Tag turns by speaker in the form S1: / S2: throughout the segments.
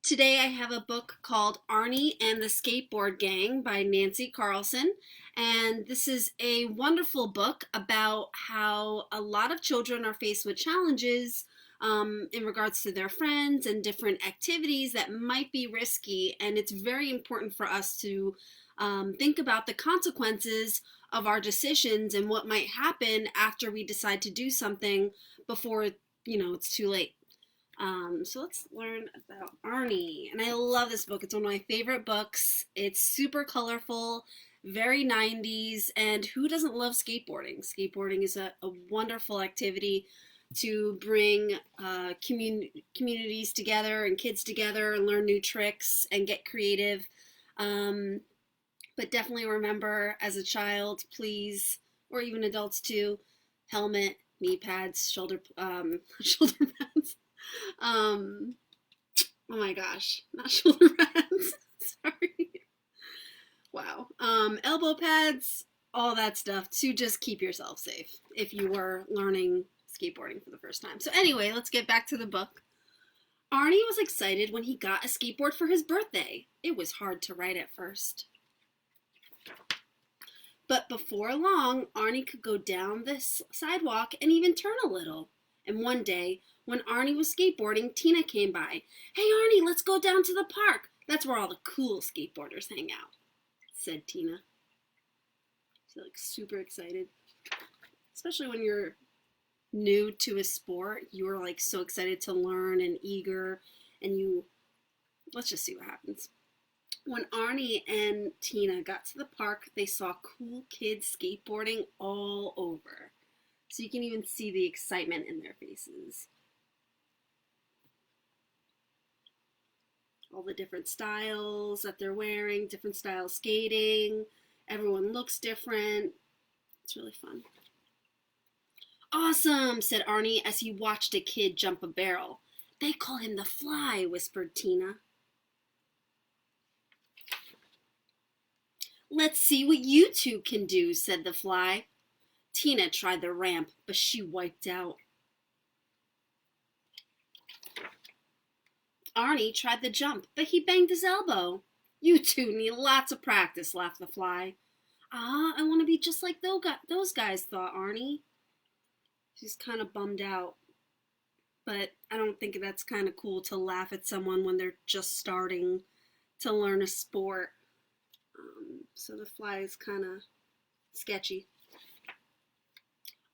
S1: Today I have a book called Arnie and the Skateboard Gang by Nancy Carlson. And this is a wonderful book about how a lot of children are faced with challenges in regards to their friends and different activities that might be risky. And it's very important for us to think about the consequences of our decisions and what might happen after we decide to do something before, it's too late. So let's learn about Arnie. And I love this book. It's one of my favorite books. It's super colorful, very 90s, and who doesn't love skateboarding? Skateboarding is a wonderful activity to bring communities together and kids together and learn new tricks and get creative. But definitely remember as a child, please, or even adults too, helmet, knee pads, shoulder pads. Oh my gosh, not shoulder pads. Sorry. Wow. Elbow pads, all that stuff to just keep yourself safe if you were learning skateboarding for the first time. So anyway, let's get back to the book. Arnie was excited when he got a skateboard for his birthday. It was hard to write at first. But before long, Arnie could go down this sidewalk and even turn a little. And one day, when Arnie was skateboarding, Tina came by. "Hey Arnie, let's go down to the park. That's where all the cool skateboarders hang out," said Tina. She's like super excited. Especially when you're new to a sport, you are like so excited to learn and eager, and let's just see what happens. When Arnie and Tina got to the park, they saw cool kids skateboarding all over. So you can even see the excitement in their faces. All the different styles that they're wearing, different style skating. Everyone looks different. It's really fun. "Awesome," said Arnie as he watched a kid jump a barrel. "They call him the Fly," whispered Tina. "Let's see what you two can do," said the Fly. Tina tried the ramp, but she wiped out. Arnie tried the jump, but he banged his elbow. "You two need lots of practice," laughed the Fly. I want to be just like those guys, thought Arnie. She's kind of bummed out. But I don't think that's kind of cool to laugh at someone when they're just starting to learn a sport. So the Fly is kind of sketchy.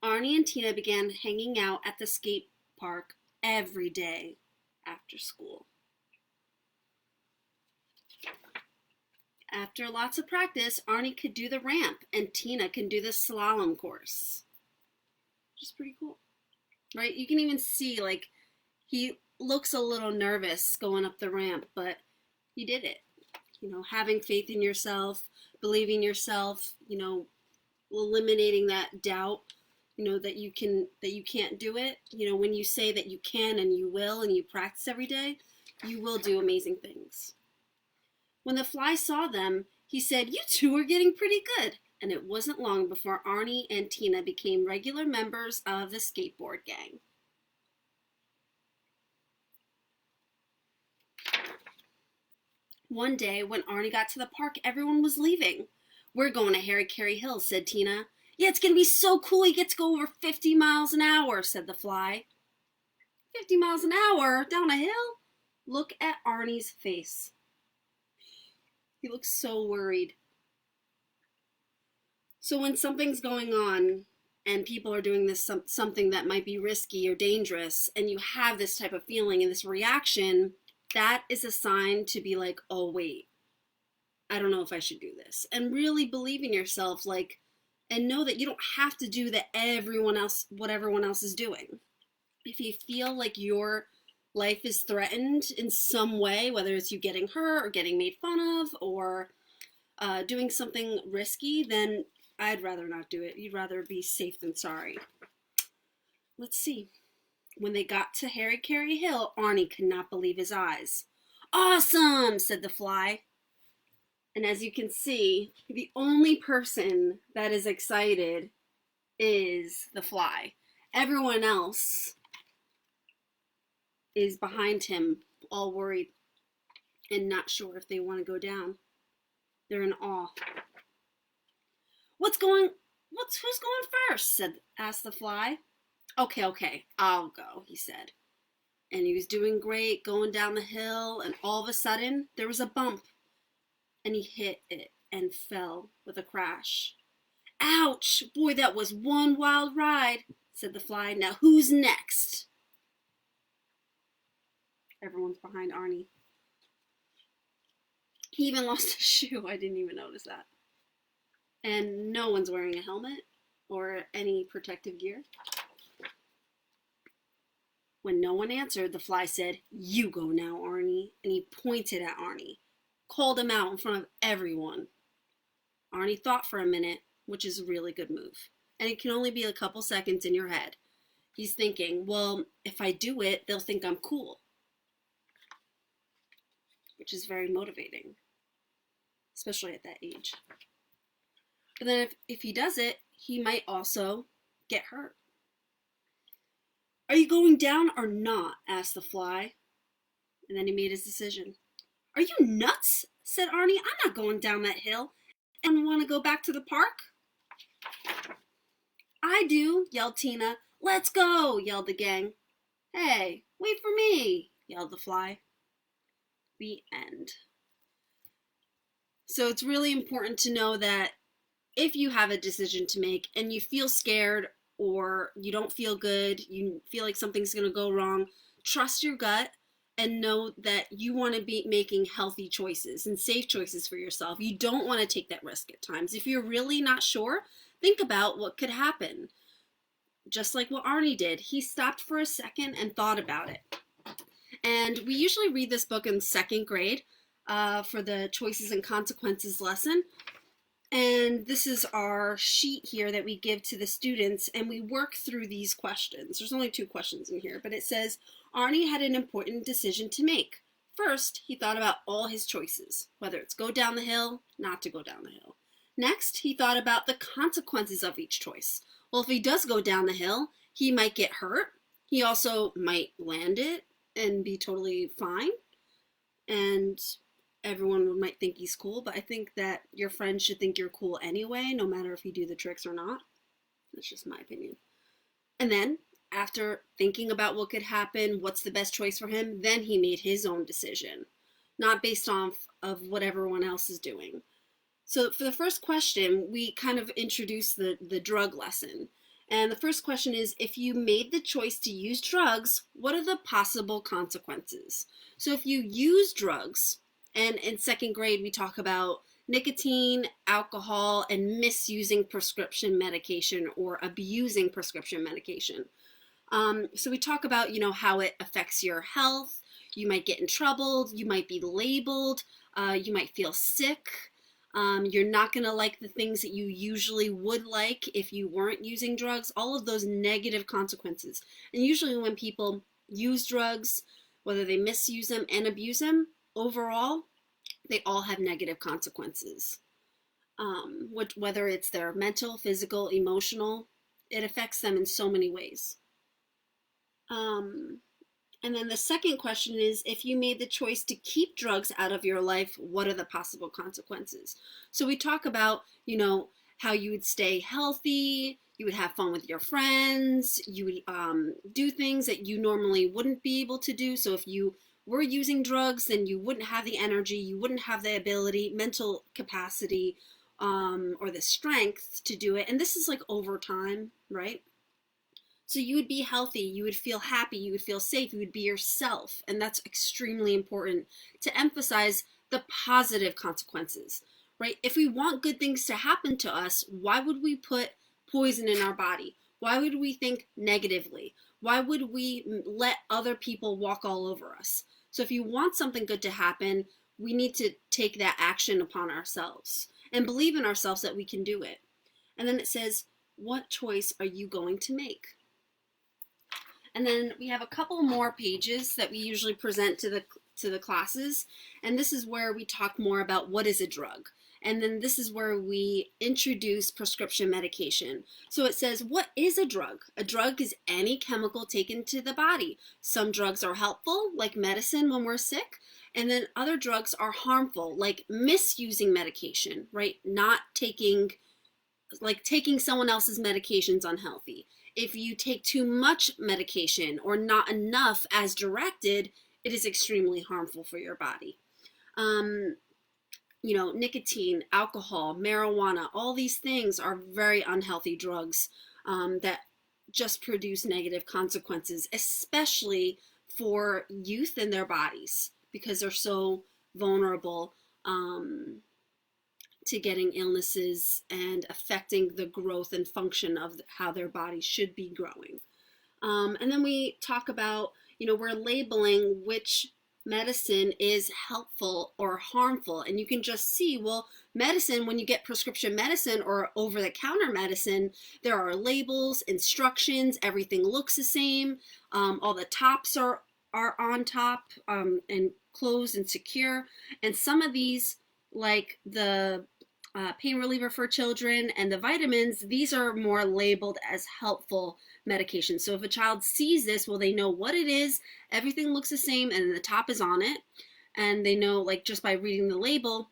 S1: Arnie and Tina began hanging out at the skate park every day after school. After lots of practice, Arnie could do the ramp and Tina can do the slalom course. Which is pretty cool, right? You can even see like he looks a little nervous going up the ramp, but he did it. Having faith in yourself, believing yourself, eliminating that doubt, that you can't do it. When you say that you can and you will and you practice every day, you will do amazing things. When the Fly saw them, he said, "You two are getting pretty good." And it wasn't long before Arnie and Tina became regular members of the Skateboard Gang. One day, when Arnie got to the park, everyone was leaving. "We're going to Harry Carey Hill," said Tina. "Yeah, it's going to be so cool. He gets to go over 50 miles an hour, said the Fly. 50 miles an hour? Down a hill? Look at Arnie's face. He looks so worried. So when something's going on and people are doing this something that might be risky or dangerous, and you have this type of feeling and this reaction, that is a sign to be like, "Oh, wait, I don't know if I should do this." And really believe in yourself, and know that you don't have to do what everyone else is doing. If you feel like your life is threatened in some way, whether it's you getting hurt or getting made fun of or doing something risky, then I'd rather not do it. You'd rather be safe than sorry. Let's see. When they got to Harry Carey Hill, Arnie could not believe his eyes. "Awesome," said the Fly. And as you can see, the only person that is excited is the Fly. Everyone else is behind him, all worried. and not sure if they want to go down. They're in awe. Who's going first? Asked the fly. Okay, I'll go, he said. And he was doing great, going down the hill, and all of a sudden, there was a bump, and he hit it and fell with a crash. Ouch! Boy, that was one wild ride, said the fly. Now who's next? Everyone's behind Arnie. He even lost a shoe. I didn't even notice that. And no one's wearing a helmet or any protective gear. When no one answered, the fly said, "You go now, Arnie." And he pointed at Arnie, called him out in front of everyone. Arnie thought for a minute, which is a really good move. And it can only be a couple seconds in your head. He's thinking, well, if I do it, they'll think I'm cool. Which is very motivating, especially at that age. But then if he does it, he might also get hurt. "Are you going down or not?" asked the fly. And then he made his decision. "Are you nuts?" said Arnie. "I'm not going down that hill. And want to go back to the park?" "I do," yelled Tina. "Let's go," yelled the gang. "Hey, wait for me," yelled the fly. The end. So it's really important to know that if you have a decision to make and you feel scared or you don't feel good, you feel like something's going to go wrong, trust your gut and know that you want to be making healthy choices and safe choices for yourself. You don't want to take that risk at times. If you're really not sure, think about what could happen. Just like what Arnie did. He stopped for a second and thought about it. And we usually read this book in second grade for the choices and consequences lesson. And this is our sheet here that we give to the students, and we work through these questions. There's only 2 questions in here, but it says, Arnie had an important decision to make. First, he thought about all his choices, whether it's go down the hill, not to go down the hill. Next, he thought about the consequences of each choice. Well, if he does go down the hill, he might get hurt. He also might land it and be totally fine. And everyone might think he's cool, but I think that your friends should think you're cool anyway, no matter if you do the tricks or not. That's just my opinion. And then, after thinking about what could happen, what's the best choice for him, then he made his own decision, not based off of what everyone else is doing. So for the first question, we kind of introduced the drug lesson. And the first question is, if you made the choice to use drugs, what are the possible consequences? So if you use drugs, and in second grade, we talk about nicotine, alcohol, and misusing prescription medication or abusing prescription medication. So we talk about, how it affects your health. You might get in trouble. You might be labeled. You might feel sick. You're not going to like the things that you usually would like if you weren't using drugs. All of those negative consequences. And usually when people use drugs, whether they misuse them and abuse them, overall, they all have negative consequences. Whether it's their mental, physical, emotional, it affects them in so many ways. And then the second question is, if you made the choice to keep drugs out of your life, what are the possible consequences? So we talk about, how you would stay healthy, you would have fun with your friends, you would do things that you normally wouldn't be able to do. So if you were using drugs, then you wouldn't have the energy, you wouldn't have the ability, mental capacity, or the strength to do it. And this is like over time, right? So you would be healthy, you would feel happy, you would feel safe, you would be yourself. And that's extremely important to emphasize the positive consequences, right? If we want good things to happen to us, why would we put poison in our body? Why would we think negatively? Why would we let other people walk all over us? So if you want something good to happen, we need to take that action upon ourselves and believe in ourselves that we can do it. And then it says, what choice are you going to make? And then we have a couple more pages that we usually present to the classes. And this is where we talk more about what is a drug. And then this is where we introduce prescription medication. So it says, what is a drug? A drug is any chemical taken to the body. Some drugs are helpful, like medicine when we're sick, And then other drugs are harmful, like misusing medication, right? Not taking, like taking someone else's medication's unhealthy. If you take too much medication or not enough as directed, it is extremely harmful for your body. Um, Nicotine, alcohol, marijuana, all these things are very unhealthy drugs that just produce negative consequences, especially for youth and their bodies, because they're so vulnerable to getting illnesses and affecting the growth and function of how their bodies should be growing. And then we talk about, we're labeling which medicine is helpful or harmful. And you can just see, well, medicine, when you get prescription medicine or over-the-counter medicine, there are labels, instructions, everything looks the same. All the tops are on top and closed and secure. And some of these, like the pain reliever for children and the vitamins, these are more labeled as helpful medications. So if a child sees this, well, they know what it is, everything looks the same, and the top is on it, and they know, like, just by reading the label,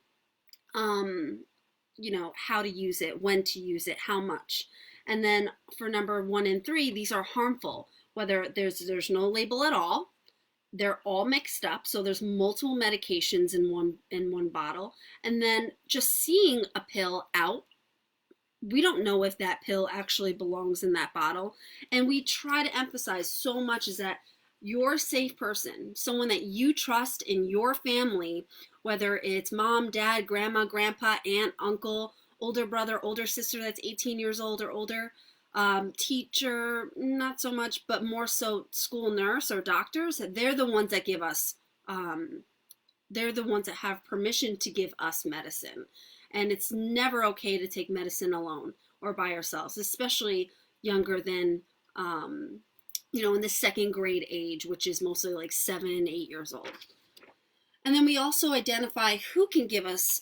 S1: how to use it, when to use it, how much. And then for number 1 and 3, these are harmful, whether there's no label at all. They're all mixed up, so there's multiple medications in one bottle. And then just seeing a pill out, we don't know if that pill actually belongs in that bottle. And we try to emphasize so much is that your safe person, someone that you trust in your family, whether it's mom, dad, grandma, grandpa, aunt, uncle, older brother, older sister that's 18 years old or older, teacher, not so much, but more so school nurse or doctors, they're the ones that give us, they're the ones that have permission to give us medicine. And it's never okay to take medicine alone or by ourselves, especially younger than, in the second grade age, which is mostly like 7, 8 years old. And then we also identify who can give us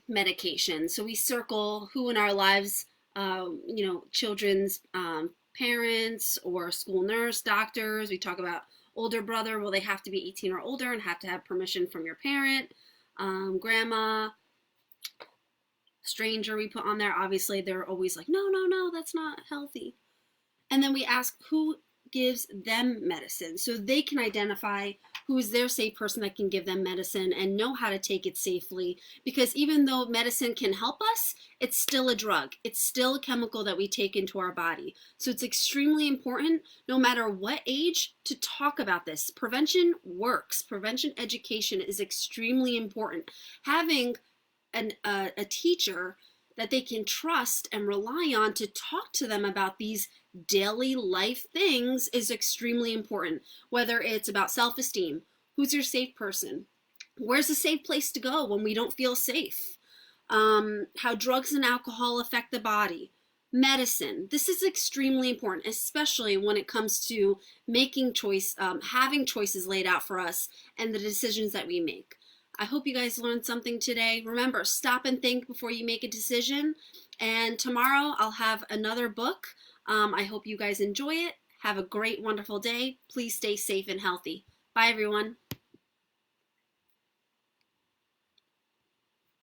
S1: medication. So we circle who in our lives, children's parents or school nurse, doctors. We talk about older brother. Well, they have to be 18 or older and have to have permission from your parent. Grandma, stranger we put on there. Obviously, they're always like, no, that's not healthy. And then we ask who gives them medicine so they can identify who is their safe person that can give them medicine and know how to take it safely. Because even though medicine can help us, it's still a drug. It's still a chemical that we take into our body. So it's extremely important, no matter what age, to talk about this. Prevention works. Prevention education is extremely important. Having a teacher that they can trust and rely on to talk to them about these daily life things is extremely important. Whether it's about self-esteem, who's your safe person, where's a safe place to go when we don't feel safe, how drugs and alcohol affect the body, medicine. This is extremely important, especially when it comes to making having choices laid out for us and the decisions that we make. I hope you guys learned something today. Remember, stop and think before you make a decision. And tomorrow I'll have another book. I hope you guys enjoy it. Have a great, wonderful day. Please stay safe and healthy. Bye, everyone.